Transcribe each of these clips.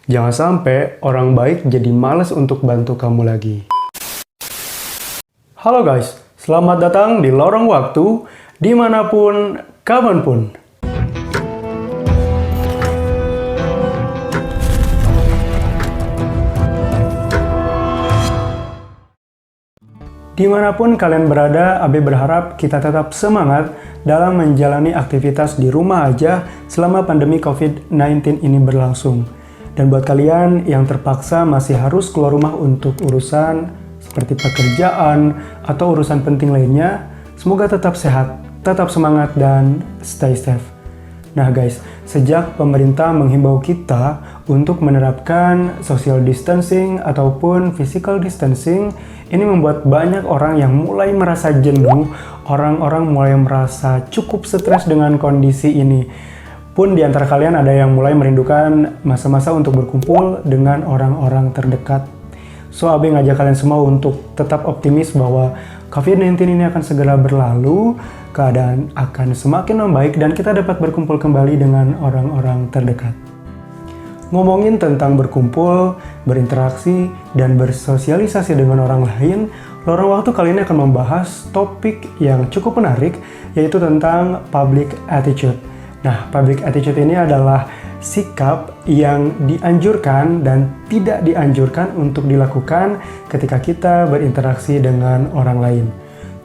Jangan sampai orang baik jadi malas untuk bantu kamu lagi. Halo guys, selamat datang di Lorong Waktu, dimanapun, kapanpun. Dimanapun kalian berada, Abe berharap kita tetap semangat dalam menjalani aktivitas di rumah aja selama pandemi COVID-19 ini berlangsung. Dan buat kalian yang terpaksa masih harus keluar rumah untuk urusan seperti pekerjaan atau urusan penting lainnya, semoga tetap sehat, tetap semangat, dan stay safe. Nah guys, sejak pemerintah menghimbau kita untuk menerapkan social distancing ataupun physical distancing, ini membuat banyak orang yang mulai merasa jenuh, orang-orang mulai merasa cukup stres dengan kondisi ini. Pun di antara kalian ada yang mulai merindukan masa-masa untuk berkumpul dengan orang-orang terdekat. So, Abe ngajak kalian semua untuk tetap optimis bahwa COVID-19 ini akan segera berlalu, keadaan akan semakin membaik, dan kita dapat berkumpul kembali dengan orang-orang terdekat. Ngomongin tentang berkumpul, berinteraksi, dan bersosialisasi dengan orang lain, Lorong Waktu kali ini akan membahas topik yang cukup menarik, yaitu tentang public attitude. Nah, public attitude ini adalah sikap yang dianjurkan dan tidak dianjurkan untuk dilakukan ketika kita berinteraksi dengan orang lain.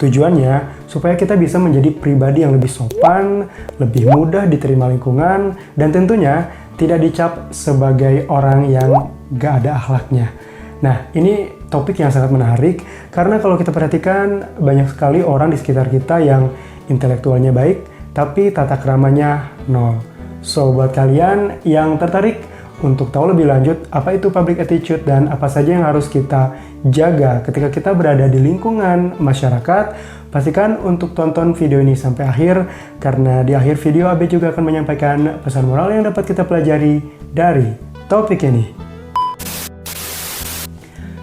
Tujuannya supaya kita bisa menjadi pribadi yang lebih sopan, lebih mudah diterima lingkungan, dan tentunya tidak dicap sebagai orang yang gak ada akhlaknya. Nah, ini topik yang sangat menarik karena kalau kita perhatikan banyak sekali orang di sekitar kita yang intelektualnya baik, tapi tata keramanya nol. So, buat kalian yang tertarik untuk tahu lebih lanjut apa itu public attitude dan apa saja yang harus kita jaga ketika kita berada di lingkungan masyarakat, pastikan untuk tonton video ini sampai akhir, karena di akhir video Abe juga akan menyampaikan pesan moral yang dapat kita pelajari dari topik ini.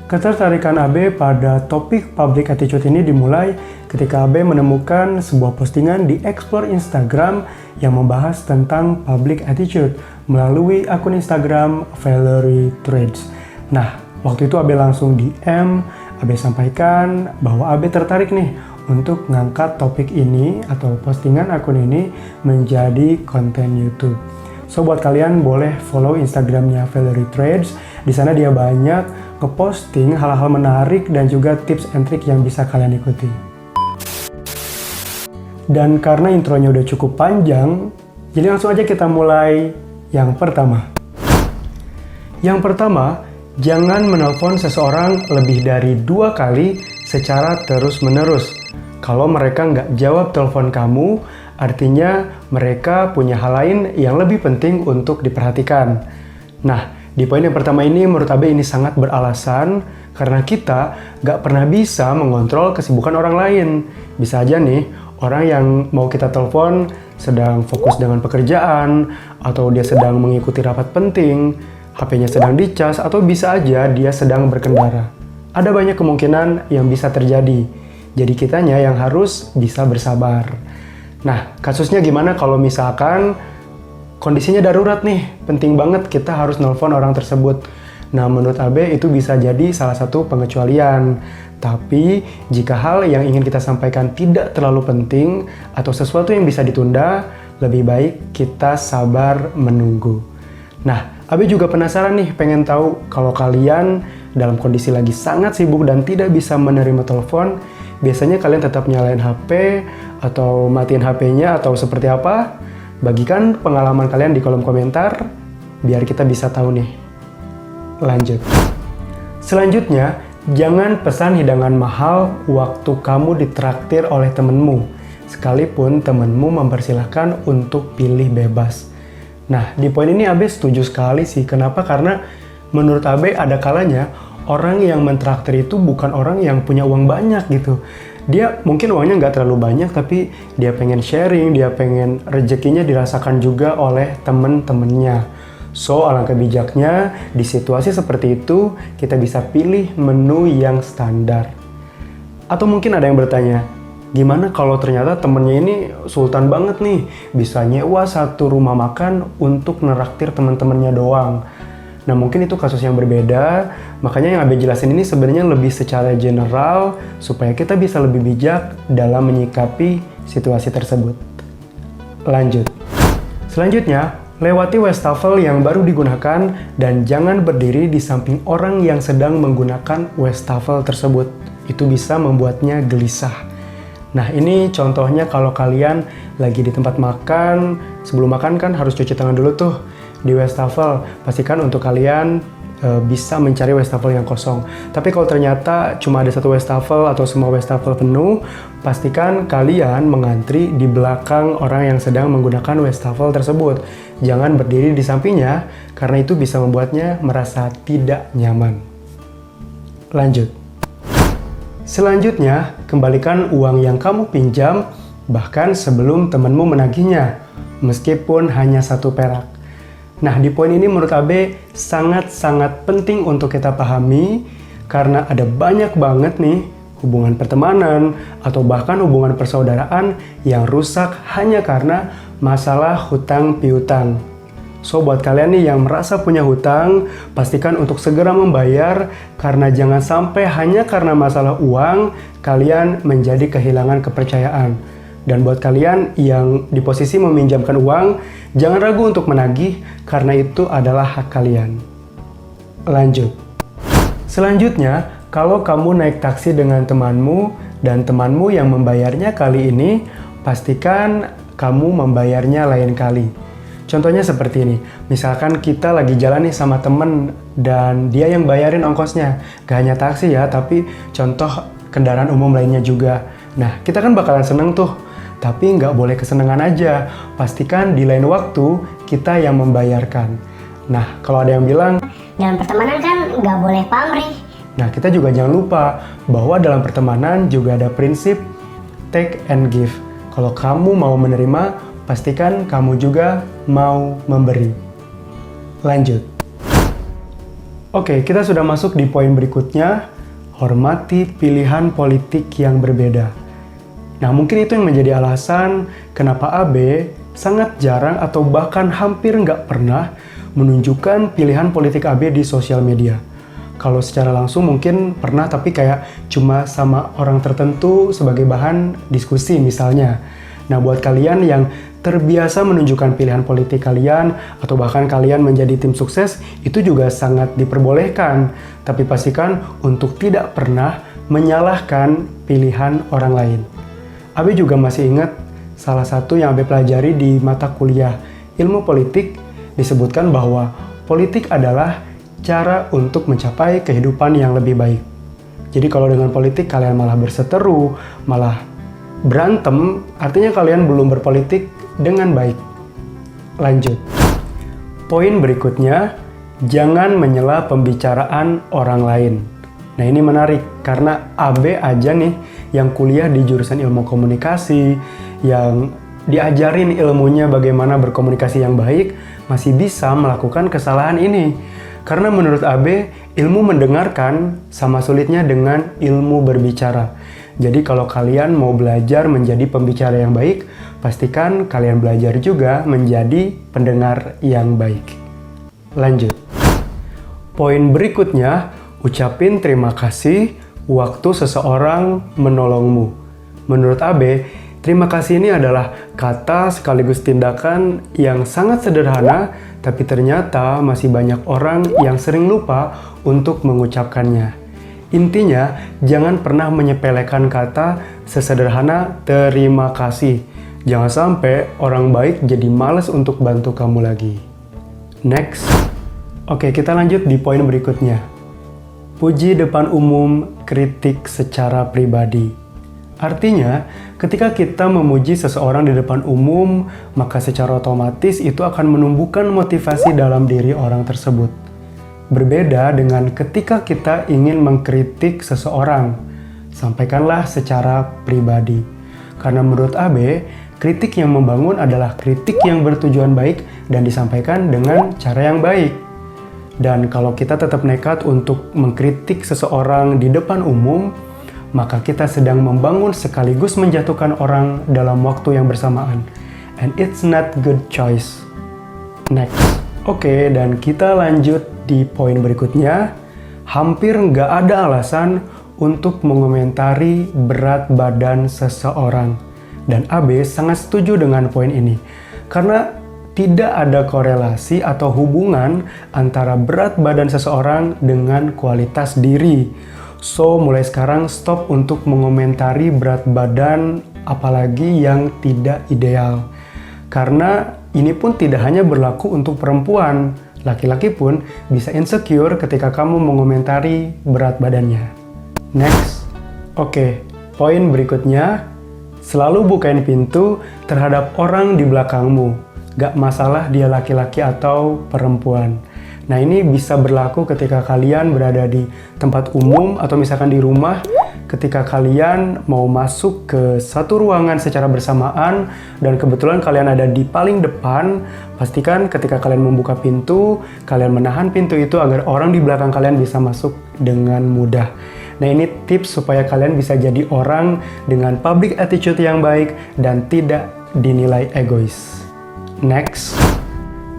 Ketertarikan Abe pada topik public attitude ini dimulai ketika Abe menemukan sebuah postingan di Explore Instagram yang membahas tentang public attitude melalui akun Instagram Valerie Trades. Nah, waktu itu Abe langsung DM, Abe sampaikan bahwa Abe tertarik nih untuk ngangkat topik ini atau postingan akun ini menjadi konten YouTube. So, buat kalian boleh follow Instagramnya Valerie Trades. Di sana dia banyak ngeposting hal-hal menarik dan juga tips and trick yang bisa kalian ikuti. Dan karena intronya udah cukup panjang, jadi langsung aja kita mulai yang pertama. Yang pertama, jangan menelpon seseorang lebih dari 2 kali secara terus-menerus. Kalau mereka nggak jawab telepon kamu, artinya mereka punya hal lain yang lebih penting untuk diperhatikan. Nah, di poin yang pertama ini menurut Abe ini sangat beralasan karena kita nggak pernah bisa mengontrol kesibukan orang lain. Bisa aja nih, orang yang mau kita telepon sedang fokus dengan pekerjaan, atau dia sedang mengikuti rapat penting, HP-nya sedang dicas, atau bisa aja dia sedang berkendara. Ada banyak kemungkinan yang bisa terjadi. Jadi kitanya yang harus bisa bersabar. Nah, kasusnya gimana kalau misalkan kondisinya darurat nih, penting banget kita harus nelpon orang tersebut. Nah, menurut Abe itu bisa jadi salah satu pengecualian. Tapi, jika hal yang ingin kita sampaikan tidak terlalu penting atau sesuatu yang bisa ditunda, lebih baik kita sabar menunggu. Nah, Abe juga penasaran nih, pengen tahu kalau kalian dalam kondisi lagi sangat sibuk dan tidak bisa menerima telepon, biasanya kalian tetap nyalain HP atau matiin HP-nya atau seperti apa? Bagikan pengalaman kalian di kolom komentar, biar kita bisa tahu nih. Lanjut. Selanjutnya, jangan pesan hidangan mahal waktu kamu ditraktir oleh temenmu, sekalipun temenmu mempersilahkan untuk pilih bebas. Nah, di poin ini Abe setuju sekali sih. Kenapa? Karena menurut Abe ada kalanya orang yang mentraktir itu bukan orang yang punya uang banyak gitu. Dia mungkin uangnya nggak terlalu banyak, tapi dia pengen sharing, dia pengen rezekinya dirasakan juga oleh temen-temennya. So, alangkah bijaknya di situasi seperti itu, kita bisa pilih menu yang standar. Atau mungkin ada yang bertanya, gimana kalau ternyata temennya ini sultan banget nih, bisa nyewa satu rumah makan untuk neraktir teman-temannya doang. Nah, mungkin itu kasus yang berbeda, makanya yang Abe jelasin ini sebenarnya lebih secara general supaya kita bisa lebih bijak dalam menyikapi situasi tersebut. Lanjut. Selanjutnya, lewati wastafel yang baru digunakan dan jangan berdiri di samping orang yang sedang menggunakan wastafel tersebut. Itu bisa membuatnya gelisah. Nah, ini contohnya kalau kalian lagi di tempat makan, sebelum makan kan harus cuci tangan dulu tuh di wastafel. Pastikan untuk kalian bisa mencari wastafel yang kosong. Tapi kalau ternyata cuma ada satu wastafel atau semua wastafel penuh, pastikan kalian mengantri di belakang orang yang sedang menggunakan wastafel tersebut. Jangan berdiri di sampingnya, karena itu bisa membuatnya merasa tidak nyaman. Lanjut. Selanjutnya, kembalikan uang yang kamu pinjam bahkan sebelum temanmu menagihnya, meskipun hanya 1 perak. Nah, di poin ini menurut Abe sangat-sangat penting untuk kita pahami karena ada banyak banget nih hubungan pertemanan atau bahkan hubungan persaudaraan yang rusak hanya karena masalah hutang piutang. So, buat kalian nih yang merasa punya hutang, pastikan untuk segera membayar karena jangan sampai hanya karena masalah uang, kalian menjadi kehilangan kepercayaan. Dan buat kalian yang di posisi meminjamkan uang, jangan ragu untuk menagih karena itu adalah hak kalian. Lanjut. Selanjutnya, kalau kamu naik taksi dengan temanmu dan temanmu yang membayarnya kali ini, pastikan kamu membayarnya lain kali. Contohnya seperti ini, misalkan kita lagi jalan nih sama temen dan dia yang bayarin ongkosnya. Gak hanya taksi ya, tapi contoh kendaraan umum lainnya juga. Nah, kita kan bakalan seneng tuh, tapi nggak boleh kesenangan aja. Pastikan di lain waktu kita yang membayarkan. Nah, kalau ada yang bilang, dalam pertemanan kan nggak boleh pamrih. Nah, kita juga jangan lupa bahwa dalam pertemanan juga ada prinsip take and give. Kalau kamu mau menerima, pastikan kamu juga mau memberi. Lanjut. Oke, kita sudah masuk di poin berikutnya, hormati pilihan politik yang berbeda. Nah, mungkin itu yang menjadi alasan kenapa Abe sangat jarang atau bahkan hampir nggak pernah menunjukkan pilihan politik Abe di sosial media. Kalau secara langsung mungkin pernah, tapi kayak cuma sama orang tertentu sebagai bahan diskusi misalnya. Nah, buat kalian yang terbiasa menunjukkan pilihan politik kalian atau bahkan kalian menjadi tim sukses, itu juga sangat diperbolehkan. Tapi pastikan untuk tidak pernah menyalahkan pilihan orang lain. Abe juga masih ingat salah satu yang Abe pelajari di mata kuliah ilmu politik, disebutkan bahwa politik adalah cara untuk mencapai kehidupan yang lebih baik. Jadi kalau dengan politik kalian malah berseteru, malah berantem, artinya kalian belum berpolitik dengan baik. Lanjut. Poin berikutnya, jangan menyela pembicaraan orang lain. Nah, ini menarik karena Abe aja nih yang kuliah di jurusan ilmu komunikasi, yang diajarin ilmunya bagaimana berkomunikasi yang baik, masih bisa melakukan kesalahan ini. Karena menurut Abe, ilmu mendengarkan sama sulitnya dengan ilmu berbicara. Jadi kalau kalian mau belajar menjadi pembicara yang baik, pastikan kalian belajar juga menjadi pendengar yang baik. Lanjut. Poin berikutnya, ucapin terima kasih waktu seseorang menolongmu. Menurut Abe, terima kasih ini adalah kata sekaligus tindakan yang sangat sederhana, tapi ternyata masih banyak orang yang sering lupa untuk mengucapkannya. Intinya, jangan pernah menyepelekan kata sesederhana terima kasih. Jangan sampai orang baik jadi malas untuk bantu kamu lagi. Next. Oke, kita lanjut di poin berikutnya. Puji depan umum, kritik secara pribadi. Artinya, ketika kita memuji seseorang di depan umum, maka secara otomatis itu akan menumbuhkan motivasi dalam diri orang tersebut. Berbeda dengan ketika kita ingin mengkritik seseorang, sampaikanlah secara pribadi. Karena menurut Abe, kritik yang membangun adalah kritik yang bertujuan baik dan disampaikan dengan cara yang baik. Dan kalau kita tetap nekat untuk mengkritik seseorang di depan umum, maka kita sedang membangun sekaligus menjatuhkan orang dalam waktu yang bersamaan. And it's not good choice. Next. Oke, dan kita lanjut di poin berikutnya, hampir nggak ada alasan untuk mengomentari berat badan seseorang. Dan AB sangat setuju dengan poin ini. Karena tidak ada korelasi atau hubungan antara berat badan seseorang dengan kualitas diri. So, mulai sekarang stop untuk mengomentari berat badan apalagi yang tidak ideal. Karena ini pun tidak hanya berlaku untuk perempuan. Laki-laki pun bisa insecure ketika kamu mengomentari berat badannya. Next. Oke, poin berikutnya. Selalu bukain pintu terhadap orang di belakangmu. Gak masalah dia laki-laki atau perempuan. Nah, ini bisa berlaku ketika kalian berada di tempat umum atau misalkan di rumah. Ketika kalian mau masuk ke satu ruangan secara bersamaan dan kebetulan kalian ada di paling depan, pastikan ketika kalian membuka pintu, kalian menahan pintu itu agar orang di belakang kalian bisa masuk dengan mudah. Nah, ini tips supaya kalian bisa jadi orang dengan public attitude yang baik dan tidak dinilai egois. Next.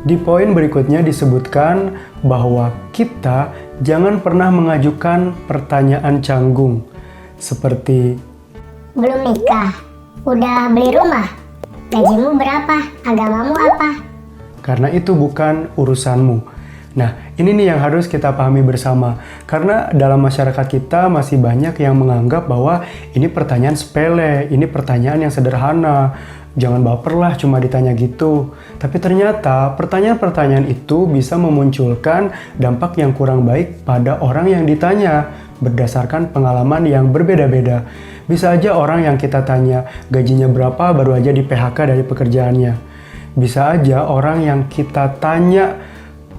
Di poin berikutnya disebutkan bahwa kita jangan pernah mengajukan pertanyaan canggung. Seperti, Belum nikah? Udah beli rumah? Gajimu berapa? Agamamu apa? karena itu bukan urusanmu. Nah, ini nih yang harus kita pahami bersama. Karena dalam masyarakat kita masih banyak yang menganggap bahwa ini pertanyaan sepele, ini pertanyaan yang sederhana. Jangan baperlah cuma ditanya gitu. Tapi ternyata pertanyaan-pertanyaan itu bisa memunculkan dampak yang kurang baik pada orang yang ditanya berdasarkan pengalaman yang berbeda-beda. Bisa aja orang yang kita tanya gajinya berapa baru aja di PHK dari pekerjaannya. Bisa aja orang yang kita tanya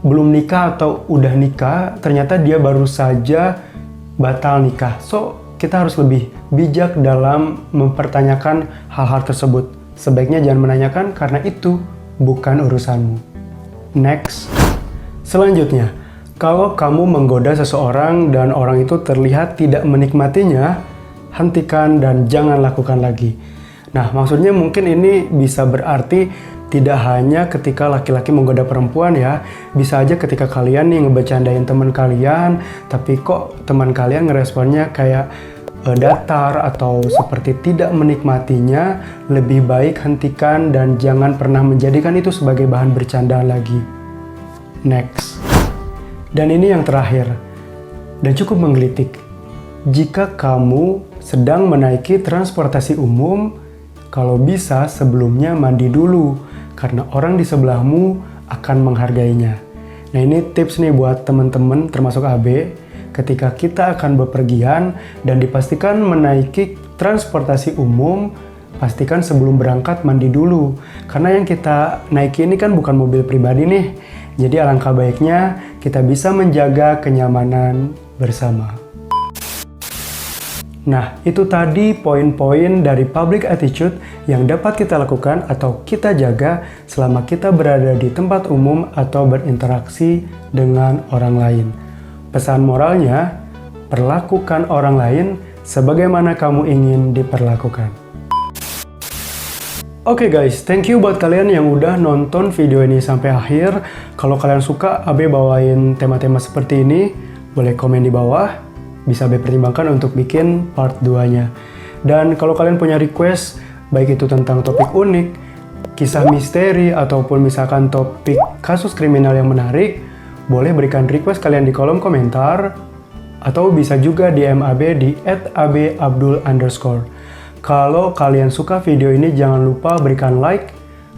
belum nikah atau udah nikah, ternyata dia baru saja batal nikah. So, kita harus lebih bijak dalam mempertanyakan hal-hal tersebut. Sebaiknya jangan menanyakan karena itu bukan urusanmu. Next. Selanjutnya, kalau kamu menggoda seseorang dan orang itu terlihat tidak menikmatinya, hentikan dan jangan lakukan lagi. Nah, maksudnya mungkin ini bisa berarti tidak hanya ketika laki-laki menggoda perempuan ya, bisa aja ketika kalian nih ngebecandain teman kalian, tapi kok teman kalian ngeresponnya kayak datar atau seperti tidak menikmatinya, lebih baik hentikan dan jangan pernah menjadikan itu sebagai bahan bercandaan lagi. Next. Dan ini yang terakhir, dan cukup menggelitik. Jika kamu sedang menaiki transportasi umum, kalau bisa sebelumnya mandi dulu, karena orang di sebelahmu akan menghargainya. Nah, ini tips nih buat teman-teman termasuk AB, ketika kita akan bepergian dan dipastikan menaiki transportasi umum, pastikan sebelum berangkat mandi dulu. Karena yang kita naiki ini kan bukan mobil pribadi nih. Jadi alangkah baiknya kita bisa menjaga kenyamanan bersama. Nah, itu tadi poin-poin dari public attitude yang dapat kita lakukan atau kita jaga selama kita berada di tempat umum atau berinteraksi dengan orang lain. Pesan moralnya, perlakukan orang lain sebagaimana kamu ingin diperlakukan. Oke guys, thank you buat kalian yang udah nonton video ini sampai akhir. Kalau kalian suka AB bawain tema-tema seperti ini, boleh komen di bawah. Bisa AB pertimbangkan untuk bikin part 2-nya. Dan kalau kalian punya request, baik itu tentang topik unik, kisah misteri, ataupun misalkan topik kasus kriminal yang menarik, boleh berikan request kalian di kolom komentar, atau bisa juga DM AB di @ababdul_. Kalau kalian suka video ini, jangan lupa berikan like.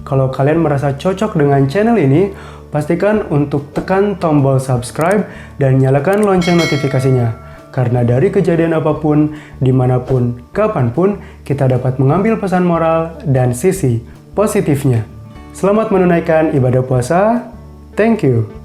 Kalau kalian merasa cocok dengan channel ini, pastikan untuk tekan tombol subscribe dan nyalakan lonceng notifikasinya. Karena dari kejadian apapun, dimanapun, kapanpun, kita dapat mengambil pesan moral dan sisi positifnya. Selamat menunaikan ibadah puasa. Thank you.